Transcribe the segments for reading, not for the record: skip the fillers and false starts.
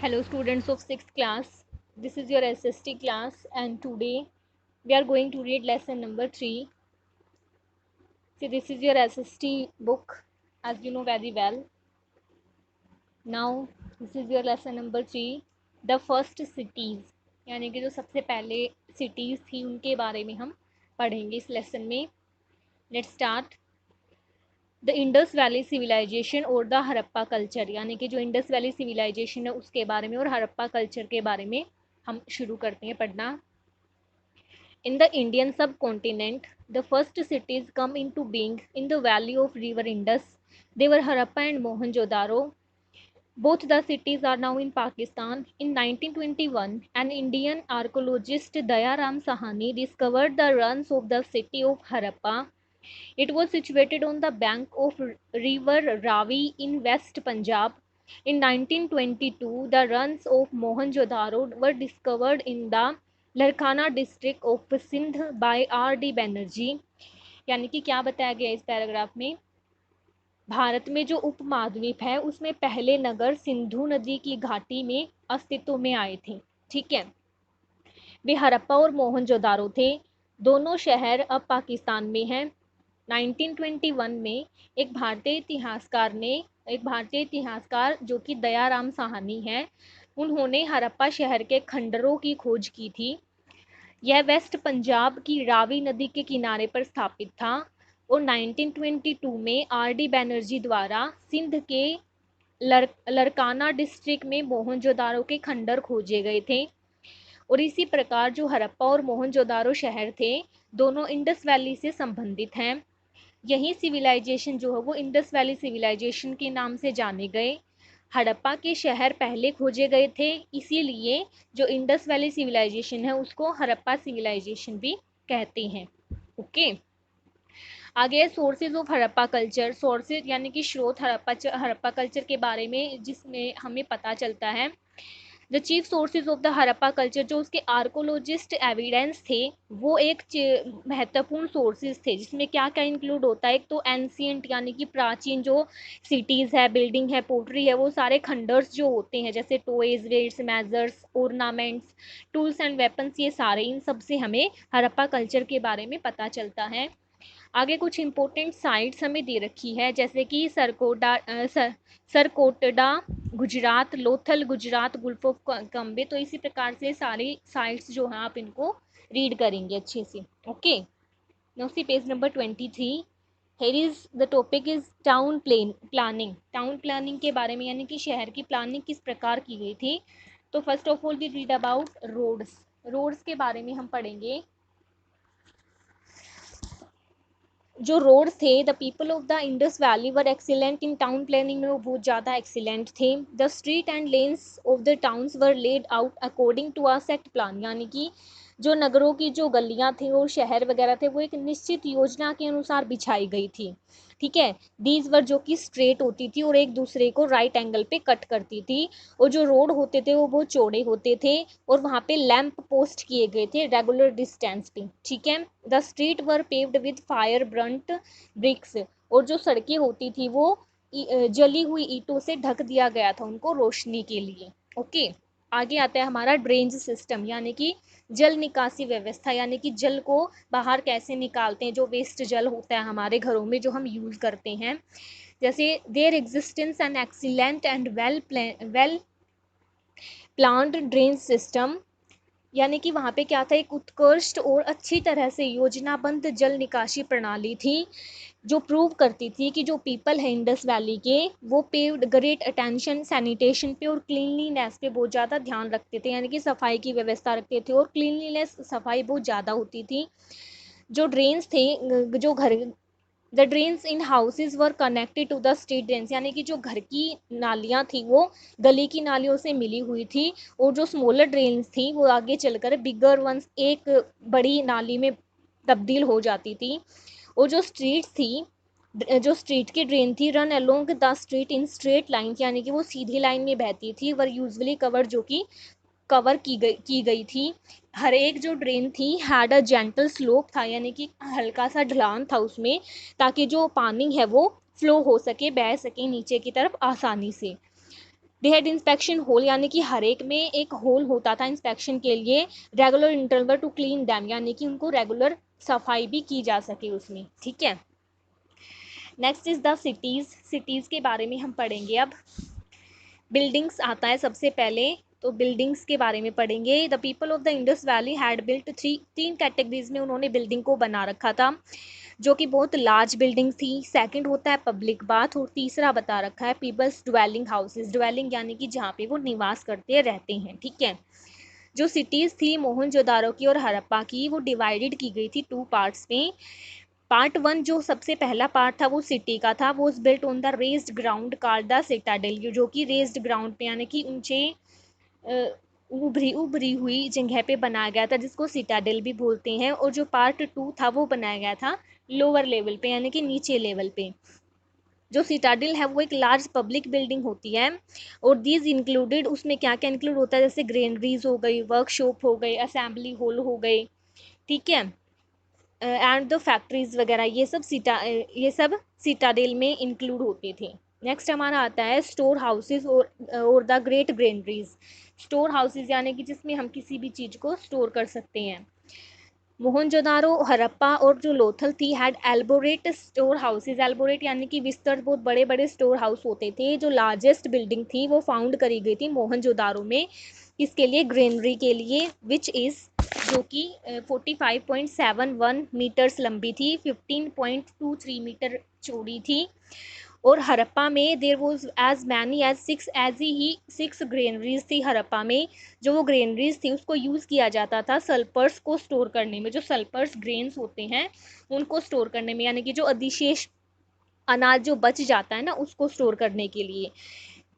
Hello students of 6th class, this is your SST class and today we are going to read lesson number 3. See, this is your SST book as you know very well. Now this is your lesson number 3, the first cities, यानी कि जो सबसे पहले cities थी उनके बारे में हम पढ़ेंगे इस lesson में. Let's start. The Indus valley civilization और द हड़प्पा कल्चर, यानी कि जो इंडस वैली सिविलाइजेशन है उसके बारे में और हड़प्पा कल्चर के बारे में हम शुरू करते हैं पढ़ना. In the Indian subcontinent the first cities come into being in the valley of river Indus. They were Harappa and Mohenjodaro. Both the cities are now in Pakistan. In 1921, an Indian archaeologist Dayaram Sahani discovered the ruins of the city of Harappa. It was situated on the bank of river Ravi in West Punjab. In 1922, the ruins of Mohenjo-daro were discovered in the Larkana district of Sindh by R.D. Banerjee. यानी कि क्या बताया गया इस paragraph में, भारत में जो उपमहाद्वीप है उसमें पहले नगर सिंधु नदी की घाटी में अस्तित्व में आए थे. ठीक है, वे हड़प्पा और मोहनजोदारो थे. दोनों शहर अब पाकिस्तान में हैं. 1921 में एक भारतीय इतिहासकार जो कि दयाराम साहनी हैं, उन्होंने हड़प्पा शहर के खंडरों की खोज की थी. यह वेस्ट पंजाब की रावी नदी के किनारे पर स्थापित था और 1922 में R.D. बैनर्जी द्वारा सिंध के लरकाना डिस्ट्रिक्ट में मोहनजोदारो के खंडर खोजे गए थे. और इसी प्रकार जो हड़प्पा और मोहनजोदारो शहर थे दोनों इंडस वैली से संबंधित हैं. यही सिविलाइजेशन जो है वो इंडस वैली सिविलाइजेशन के नाम से जाने गए. हड़प्पा के शहर पहले खोजे गए थे, इसीलिए जो इंडस वैली सिविलाइजेशन है उसको हड़प्पा सिविलाइजेशन भी कहते हैं. ओके, आगे sources of Harappa culture. Sources यानी कि स्रोत हड़प्पा कल्चर के बारे में जिसमें हमें पता चलता है. The chief sources of the Harappa culture, जो उसके आर्कोलॉजिस्ट एविडेंस थे वो एक महत्वपूर्ण सोर्सेज थे जिसमें क्या क्या इंक्लूड होता है. एक तो एंशियंट यानी कि प्राचीन जो सिटीज़ है, बिल्डिंग है, पोट्री है, वो सारे खंडर्स जो होते हैं जैसे toys, weights, measures, ornaments, tools and weapons, ये सारे इन सब से हमें हड़प्पा कल्चर के बारे में पता चलता है. आगे कुछ इंपॉर्टेंट साइट्स हमें दे रखी है जैसे कि सरकोटडा गुजरात, लोथल गुजरात, गुल्फ ऑफ कम्बे. तो इसी प्रकार से सारी साइट्स जो हैं आप इनको रीड करेंगे अच्छे से. Okay, now see page number 23. Here is the topic is town planning. Town planning के बारे में यानी कि शहर की प्लानिंग किस प्रकार की गई थी. तो first of all we read about roads. Roads के बारे में हम पढ़ेंगे. जो रोड्स थे, the people of the Indus valley were excellent in town planning में, वो बहुत ज़्यादा एक्सीलेंट थे. The street and lanes of the towns were laid out according to a set plan, यानी कि जो नगरों की जो गलियां थी और शहर वगैरह थे वो एक निश्चित योजना के अनुसार बिछाई गई थी. ठीक है, दीज वर जो कि स्ट्रेट होती थी और एक दूसरे को राइट एंगल पे कट करती थी. और जो रोड होते थे वो बहुत चौड़े होते थे और वहाँ पे लैंप पोस्ट किए गए थे रेगुलर डिस्टेंस पे. ठीक है, the street were paved with fire burnt bricks. और जो सड़कें होती थी वो जली हुई ईंटों से ढक दिया गया था उनको रोशनी के लिए. ओके, आगे आता है हमारा ड्रेनेज सिस्टम, यानी कि जल निकासी व्यवस्था, यानी कि जल को बाहर कैसे निकालते हैं. जो वेस्ट जल होता है हमारे घरों में जो हम यूज़ करते हैं, जैसे there existence and excellent and well planned drain system, यानी कि वहाँ पे क्या था, एक उत्कृष्ट और अच्छी तरह से योजनाबद्ध जल निकासी प्रणाली थी जो प्रूव करती थी कि जो पीपल है इंडस वैली के वो पेव्ड ग्रेट अटेंशन सैनिटेशन पे और क्लीनलीनेस पे बहुत ज़्यादा ध्यान रखते थे, यानी कि सफाई की व्यवस्था रखते थे और क्लीनलीनेस सफाई बहुत ज़्यादा होती थी. जो ड्रेन्स थे, जो घर, the drains in houses were connected to the street drains, यानी कि जो घर की नालियाँ थी वो गली की नालियों से मिली हुई थी और जो स्मॉलर ड्रेन्स थी वो आगे चलकर बिगर वंस एक बड़ी नाली में तब्दील हो जाती थी. और जो स्ट्रीट की ड्रेन थी run along the street in straight line, यानी कि वो सीधी लाइन में बहती थी. वर यूजुअली कवर, जो कि कवर की गई थी. हर एक जो ड्रेन थी हैड अ जेंटल स्लोप था, यानी कि हल्का सा ढलान था उसमें, ताकि जो पानी है वो फ्लो हो सके, बह सके नीचे की तरफ आसानी से. दे हैड इंस्पेक्शन होल, यानी कि हर एक में एक होल होता था इंस्पेक्शन के लिए, regular interval to clean them, यानी कि उनको रेगुलर सफाई भी की जा सके उसमें, ठीक है। Next is the cities, cities के बारे में हम पढ़ेंगे अब। बिल्डिंग्स आता है सबसे पहले, तो बिल्डिंग्स के बारे में पढ़ेंगे। The people of the Indus valley had built तीन कैटेगरीज में उन्होंने बिल्डिंग को बना रखा था, जो कि बहुत लार्ज बिल्डिंग थी। सेकंड होता है पब्लिक बाथ, और तीसरा बता रखा है पीपल्स ड्वेलिंग हाउसेज, ड्वेलिंग यानी कि जहाँ पे वो निवास करते रहते हैं, ठीक है। जो सिटीज़ थी मोहनजोदारो की और हड़प्पा की, वो डिवाइडेड की गई थी टू पार्ट्स में। पार्ट वन जो सबसे पहला पार्ट था वो सिटी का था, वो built on the raised ground called the Citadel, जो कि रेस्ड ग्राउंड पे यानी कि ऊंचे उभरी उभरी हुई जगह पे बनाया गया था, जिसको सिटाडेल भी बोलते हैं। और जो पार्ट टू था वो बनाया गया था लोअर लेवल पे, यानी कि नीचे लेवल पे। जो सिटाडेल है वो एक लार्ज पब्लिक बिल्डिंग होती है, और दीज इंक्लूडेड, उसमें क्या क्या इंक्लूड होता है, जैसे ग्रेनरीज हो गई, वर्कशॉप हो गई, असेंबली हॉल हो गई, ठीक है, एंड द फैक्ट्रीज वगैरह, ये सब सिटाडेल में इंक्लूड होते थे। नेक्स्ट हमारा आता है स्टोर हाउसेज और the great granaries. Store houses यानी कि जिसमें हम किसी भी चीज़ को स्टोर कर सकते हैं। मोहनजोदारो, हड़प्पा और जो लोथल थी हैड एल्बोरेट स्टोर हाउसेज, एल्बोरेट यानी कि विस्तृत, बहुत बड़े बड़े स्टोर हाउस होते थे। जो लार्जेस्ट बिल्डिंग थी वो फाउंड करी गई थी मोहनजोदारो में, किसके लिए, ग्रेनरी के लिए, विच इज़, जो कि 45.71 मीटर्स लंबी थी, 15.23 मीटर चौड़ी थी। और हड़प्पा में there was as many as six granaries थी हड़प्पा में। जो वो ग्रेनरीज थी उसको यूज़ किया जाता था सल्पर्स को स्टोर करने में, जो सल्पर्स ग्रेन्स होते हैं उनको स्टोर करने में, यानी कि जो अधिशेष अनाज जो बच जाता है ना उसको स्टोर करने के लिए।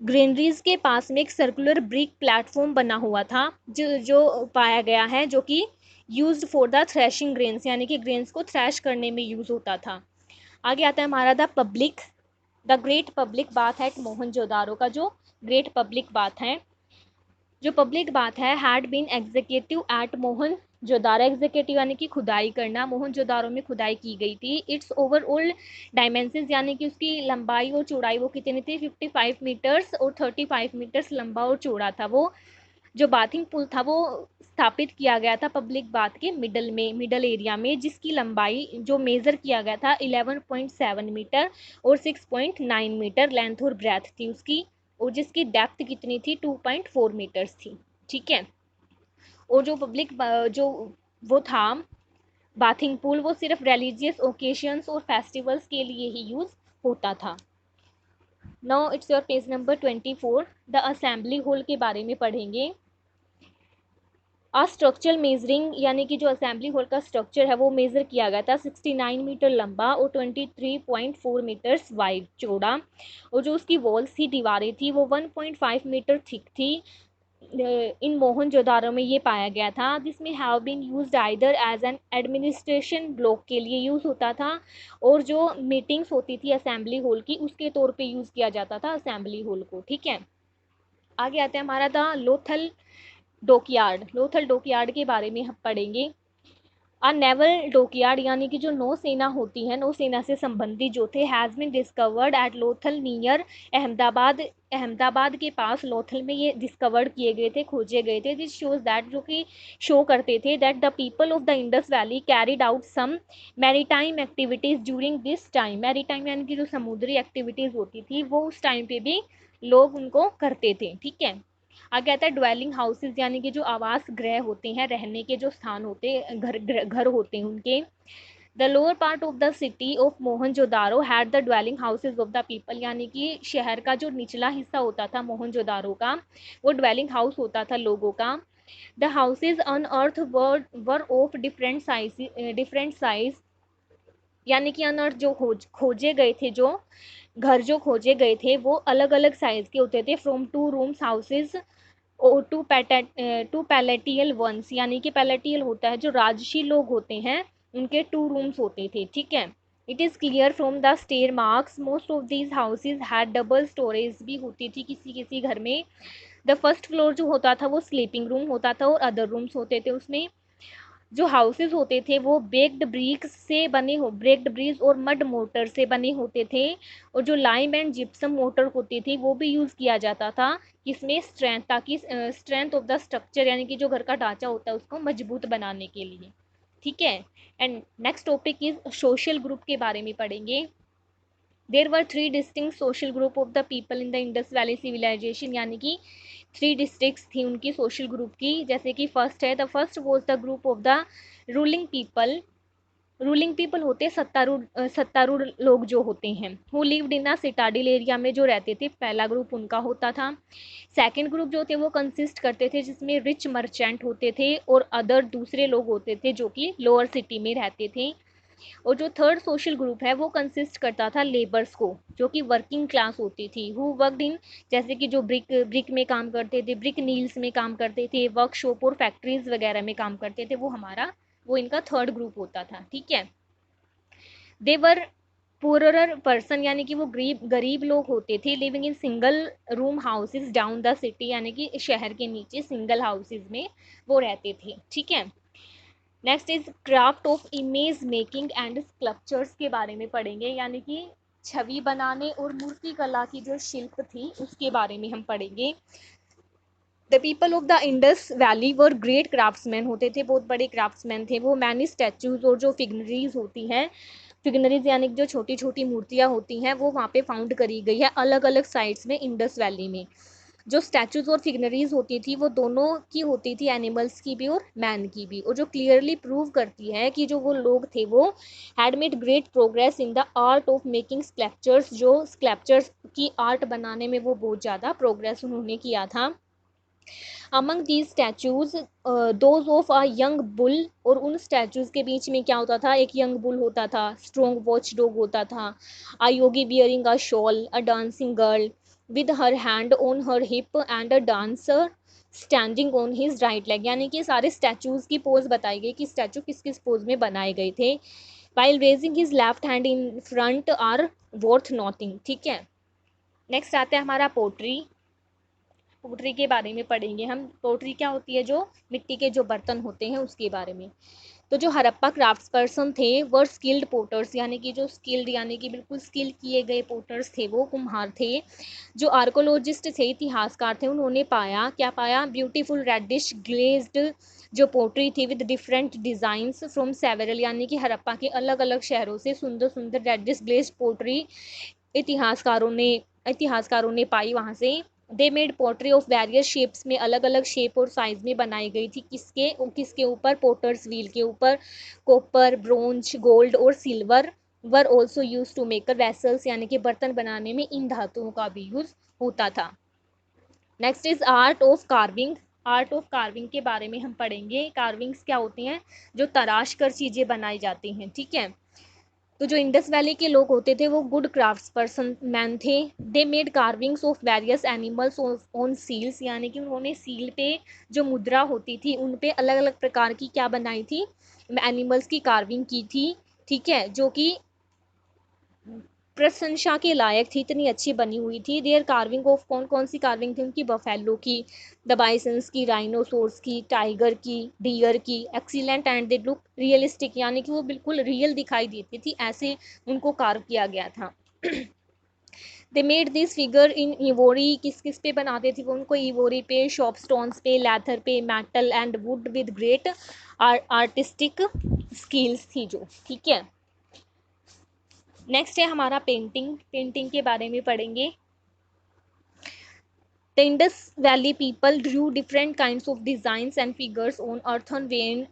ग्रेनरीज के पास में एक सर्कुलर ब्रिक प्लेटफॉर्म बना हुआ था, जो पाया गया है, जो कि used for the threshing grains, यानी कि ग्रेन्स को थ्रैश करने में यूज़ होता था। आगे आता है हमारा the great public bath eight Mohenjodaro का जो ग्रेट पब्लिक बाथ है, जो पब्लिक बात है had been executive at Mohenjodaro, executive यानी कि खुदाई करना, मोहनजोदारो में खुदाई की गई थी। इट्स ओवरऑल डायमेंशंस यानी कि उसकी लंबाई और चौड़ाई वो कितनी थी, 55 मीटर्स और 35 मीटर्स लंबा और चौड़ा था वो। जो बाथिंग पुल था वो स्थापित किया गया था पब्लिक बाथ के मिडल एरिया में, जिसकी लंबाई जो मेज़र किया गया था 11.7 मीटर और 6.9 मीटर लेंथ और ब्रेथ थी उसकी, और जिसकी डेप्थ कितनी थी 2.4 मीटर्स थी, ठीक है। और जो जो वो था बाथिंग पूल, वो सिर्फ रिलीजियस ओकेशंस और फेस्टिवल्स के लिए ही यूज़ होता था। Now it's your page number 24। The assembly hall के बारे में पढ़ेंगे। स्ट्रक्चरल मेजरिंग यानी कि जो असेंबली हॉल का स्ट्रक्चर है वो मेज़र किया गया था 69 मीटर लंबा और 23.4 मीटर्स वाइड चौड़ा, और जो उसकी वॉल्स थी, दीवारें थी, वो 1.5 मीटर थिक थी। इन मोहनजोदारो में ये पाया गया था, जिसमें have been used either as an administration block के लिए यूज़ होता था, और जो मीटिंग्स होती थी असेंबली हॉल की उसके तौर पे यूज़ किया जाता था असेंबली हॉल को, ठीक है। आगे आते हैं हमारा था लोथल डॉकयार्ड के बारे में हम पढ़ेंगे। नेवल डॉकयार्ड यानी कि जो नौसेना होती है, नौसेना से संबंधित जो थे, has been discovered at Lothal near Ahmedabad, Ahmedabad के पास लोथल में ये डिस्कवर्ड किए गए थे, खोजे गए थे। दिस शोज दैट, जो कि शो करते थे that the people of the Indus valley carried out some maritime activities during this time. Maritime यानी कि जो समुद्री एक्टिविटीज़ होती थी वो उस टाइम पे भी लोग उनको करते थे, ठीक है। आगे आता है ड्वेलिंग हाउसेज यानी कि जो आवास गृह होते हैं, रहने के जो स्थान होते हैं, घर होते हैं उनके। The lower part of the city of Mohenjodaro had the dwelling houses of the people, यानी कि शहर का जो निचला हिस्सा होता था मोहनजोदारो का वो ड्वेलिंग हाउस होता था लोगों का। The houses unearth were of different size, यानी कि अनअर्थ जो खोजे गए थे, जो घर जो खोजे गए थे वो अलग अलग साइज के होते थे। फ्रॉम टू रूम्स हाउसेज और टू पैलेटियल वंस, यानी कि पैलेटियल होता है जो राजसी लोग होते हैं उनके 2 रूम्स होते थे, ठीक है। It is clear from the stair marks most of these houses had double storage भी होती थी किसी किसी घर में। द फर्स्ट फ्लोर जो होता था वो स्लीपिंग रूम होता था और अदर रूम्स होते थे उसमें। जो हाउसेज होते थे वो ब्रेक्ड ब्रिक्स और मड मोटर से बने होते थे, और जो लाइम एंड जिप्सम मोटर होती थी वो भी यूज़ किया जाता था किसमें, स्ट्रेंथ, ताकि स्ट्रेंथ ऑफ द स्ट्रक्चर यानी कि जो घर का ढांचा होता है उसको मजबूत बनाने के लिए। ठीक है। And next topic is social group के बारे में पढ़ेंगे। There were three distinct social group of the people in the Indus valley civilisation, यानी कि थ्री डिस्ट्रिक्ट्स थी उनकी सोशल ग्रुप की। जैसे कि फर्स्ट है, the first was the group of the ruling people. Ruling people होते हैं सत्तारूढ़ लोग जो होते हैं, who lived in a citadel area में जो रहते थे, पहला ग्रुप उनका होता था। सेकंड ग्रुप जो थे वो कंसिस्ट करते थे जिसमें रिच मर्चेंट होते थे और अदर दूसरे लोग होते थे जो कि लोअर सिटी में रहते थे। और जो थर्ड सोशल ग्रुप है वो कंसिस्ट करता था लेबर्स को, जो कि वर्किंग क्लास होती थी, हु वर्कड इन, जैसे कि जो ब्रिक में काम करते थे, ब्रिक नील्स में काम करते थे, वर्कशॉप और फैक्ट्रीज वगैरह में काम करते थे, वो इनका थर्ड ग्रुप होता था। ठीक है। देवर पुअरर पर्सन, यानी कि वो गरीब लोग होते थे, living in single room houses down the city, यानी कि शहर के नीचे सिंगल हाउसेज में वो रहते थे। ठीक है। Next is craft of image making and sculptures के बारे में पढ़ेंगे, यानी कि छवि बनाने और मूर्ति कला की जो शिल्प थी उसके बारे में हम पढ़ेंगे। The people of the Indus valley were great craftsman, होते थे बहुत बड़े क्राफ्ट्समैन थे वो। मैनी स्टैचूज और जो फिगनरीज होती हैं, फिगनरीज यानी कि जो छोटी छोटी मूर्तियाँ होती हैं वो वहाँ पे फाउंड करी गई है अलग अलग साइट्स में इंडस वैली में। जो स्टैचूज और फिगनरीज होती थी वो दोनों की होती थी, एनिमल्स की भी और मैन की भी, और जो क्लियरली प्रूव करती है कि जो वो लोग थे वो had made great progress in the art of making sculptures, जो स्कल्पचर्स की आर्ट बनाने में वो बहुत ज़्यादा प्रोग्रेस उन्होंने किया था। Among these statues those of a young bull, और उन स्टैचूज के बीच में क्या होता था, एक यंग बुल होता था, स्ट्रॉन्ग वॉच डॉग होता था, a yogi bearing a shawl, a dancing girl with her hand on her hip and a dancer standing on his right leg, यानी कि सारे स्टैचूज की पोज बताई गई कि स्टैचू किस किस पोज में बनाए गए थे। While raising his left hand in front are worth nothing. ठीक है। नेक्स्ट आता है हमारा पोट्री। पोट्री के बारे में पढ़ेंगे हम। पोट्री क्या होती है, जो मिट्टी के जो बर्तन होते हैं उसके बारे में। तो जो हड़प्पा क्राफ्ट्स पर्सन थे वर स्किल्ड पोटर्स, यानी कि जो स्किल्ड यानी कि बिल्कुल स्किल किए गए पोटर्स थे, वो कुम्हार थे। जो आर्कोलॉजिस्ट थे, इतिहासकार थे, उन्होंने पाया, क्या पाया, ब्यूटीफुल रेडिश ग्लेज्ड जो पोट्री थी with different designs from several, यानी कि हड़प्पा के अलग अलग शहरों से सुंदर सुंदर रेडिश ग्लेज्ड पोट्री इतिहासकारों ने इतिहासकारों ने पाई वहाँ से। They made pottery of various shapes में, अलग अलग शेप और साइज में बनाई गई थी, किसके ऊपर, पोटर्स व्हील के ऊपर। कॉपर, ब्रोंज, गोल्ड और silver were also use to make vessels, यानी कि बर्तन बनाने में इन धातुओं का भी यूज होता था। Next is art of carving. Art of carving के बारे में हम पढ़ेंगे। कार्विंग्स क्या होती हैं, जो तराश कर चीज़ें बनाई जाती हैं। ठीक है। तो जो इंडस वैली के लोग होते थे वो गुड क्राफ्ट्स पर्सन मैन थे। They made carvings of various animals on seals, यानी कि उन्होंने सील पे जो मुद्रा होती थी उन पे अलग अलग प्रकार की क्या बनाई थी, एनिमल्स की कार्विंग की थी। ठीक है। जो कि प्रशंसा के लायक थी, इतनी अच्छी बनी हुई थी। देयर कार्विंग ऑफ, कौन कौन सी कार्विंग थी उनकी, बफेलो की, द बाइसन्स की, राइनोसोर्स की, टाइगर की, डियर की, excellent and they look realistic, यानी कि वो बिल्कुल रियल दिखाई देती थी, ऐसे उनको कार्व किया गया था। They made this figure in ivory, किस किस पे बनाते थे वो उनको, इवोरी पे, शॉप स्टोन्स पे, लेथर पे, metal and would with great artistic skills थी जो। ठीक है। नेक्स्ट है हमारा पेंटिंग। पेंटिंग के बारे में पढ़ेंगे। The Indus Valley people drew different kinds of designs and figures on earthenware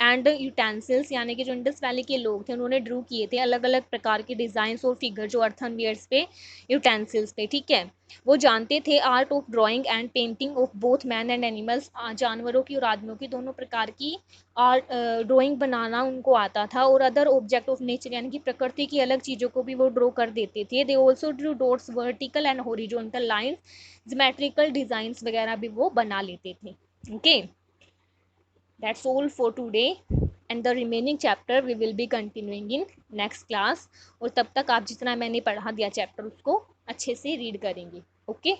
and utensils, यानी कि जो इंडस वैली के लोग थे उन्होंने ड्रू किए थे अलग अलग प्रकार के डिज़ाइंस और फिगर जो अर्थनवेयर्स पे, यूटेंसिल्स पे। ठीक है। वो जानते थे art of drawing and painting of both man and animals, जानवरों की और आदमियों की दोनों प्रकार की आर्ट ड्राइंग बनाना उनको आता था, और अदर ऑब्जेक्ट ऑफ नेचर यानी कि प्रकृति की अलग चीज़ों को भी वो ड्रॉ कर देते थे। They also Drew dots, vertical and horizontal lines, geometrical designs वगैरह भी वो बना लेते थे। Okay. That's all for today, and the remaining chapter we will be continuing in next class। और तब तक आप जितना मैंने पढ़ा दिया चैप्टर उसको अच्छे से रीड करेंगे। ओके।